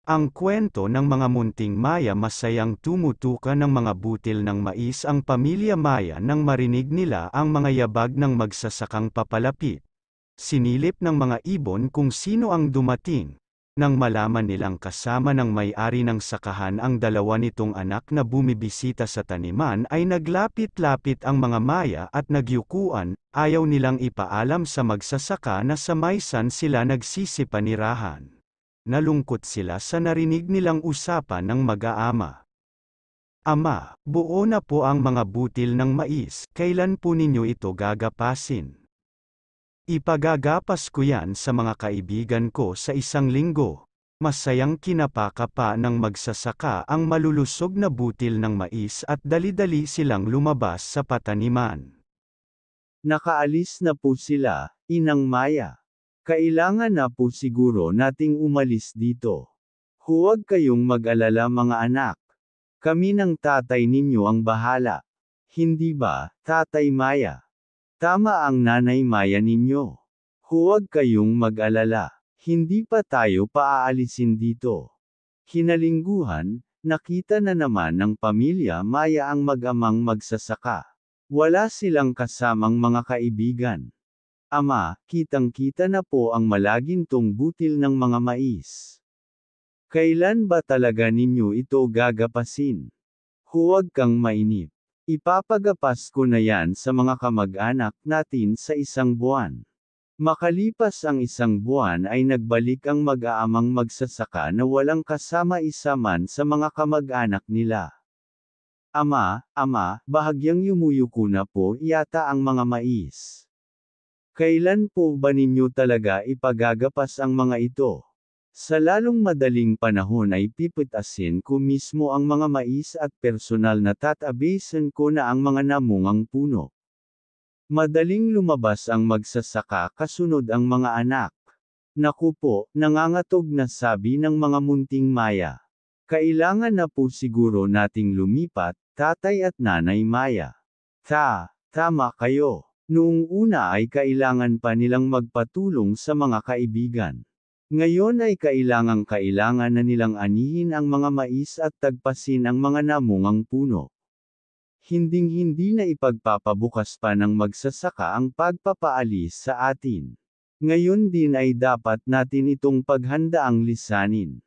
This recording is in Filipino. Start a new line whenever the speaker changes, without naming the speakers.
Ang kwento ng mga munting Maya masayang tumutukan ng mga butil ng mais ang pamilya Maya nang marinig nila ang mga yabag ng magsasakang papalapit. Sinilip ng mga ibon kung sino ang dumating. Nang malaman nilang kasama ng may-ari ng sakahan ang dalawa nitong anak na bumibisita sa taniman ay naglapit-lapit ang mga Maya at nagyukuan, ayaw nilang ipaalam sa magsasaka na sa maysan sila nagsisipanirahan. Nalungkot sila sa narinig nilang usapan ng mag-aama. Ama, buo na po ang mga butil ng mais, kailan po ninyo ito gagapasin? Ipagagapas ko yan sa mga kaibigan ko sa 1 linggo. Masayang kinapaka pa ng magsasaka ang malulusog na butil ng mais at dali-dali silang lumabas sa pataniman.
Nakaalis na po sila, Inang Maya. Kailangan na po siguro nating umalis dito. Huwag kayong mag-alala mga anak. Kami ng tatay ninyo ang bahala. Hindi ba, Tatay Maya? Tama ang Nanay Maya ninyo. Huwag kayong mag-alala. Hindi pa tayo paaalisin dito. Kinalingguhan, nakita na naman ng pamilya Maya ang mag-amang magsasaka. Wala silang kasamang mga kaibigan. Ama, kitang-kita na po ang malagintong butil ng mga mais. Kailan ba talaga ninyo ito gagapasin? Huwag kang mainip. Ipapagapas ko na yan sa mga kamag-anak natin sa 1 buwan. Makalipas ang 1 buwan ay nagbalik ang mag-aamang magsasaka na walang kasama isa man sa mga kamag-anak nila. Ama, bahagyang yumuyuko na po yata ang mga mais. Kailan po ba ninyo talaga ipagagapas ang mga ito? Sa lalong madaling panahon ay pipitasin ko mismo ang mga mais at personal na tatabisan ko na ang mga namungang puno. Madaling lumabas ang magsasaka kasunod ang mga anak. Naku po, nangangatog na sabi ng mga munting Maya. Kailangan na po siguro nating lumipat, Tatay at Nanay Maya. Tama kayo. Noong una ay kailangan pa nilang magpatulong sa mga kaibigan. Ngayon ay kailangan na nilang anihin ang mga mais at tagpasin ang mga namungang puno. Hinding-hindi na ipagpapabukas pa ng magsasaka ang pagpapaalis sa atin. Ngayon din ay dapat natin itong paghandaang lisanin.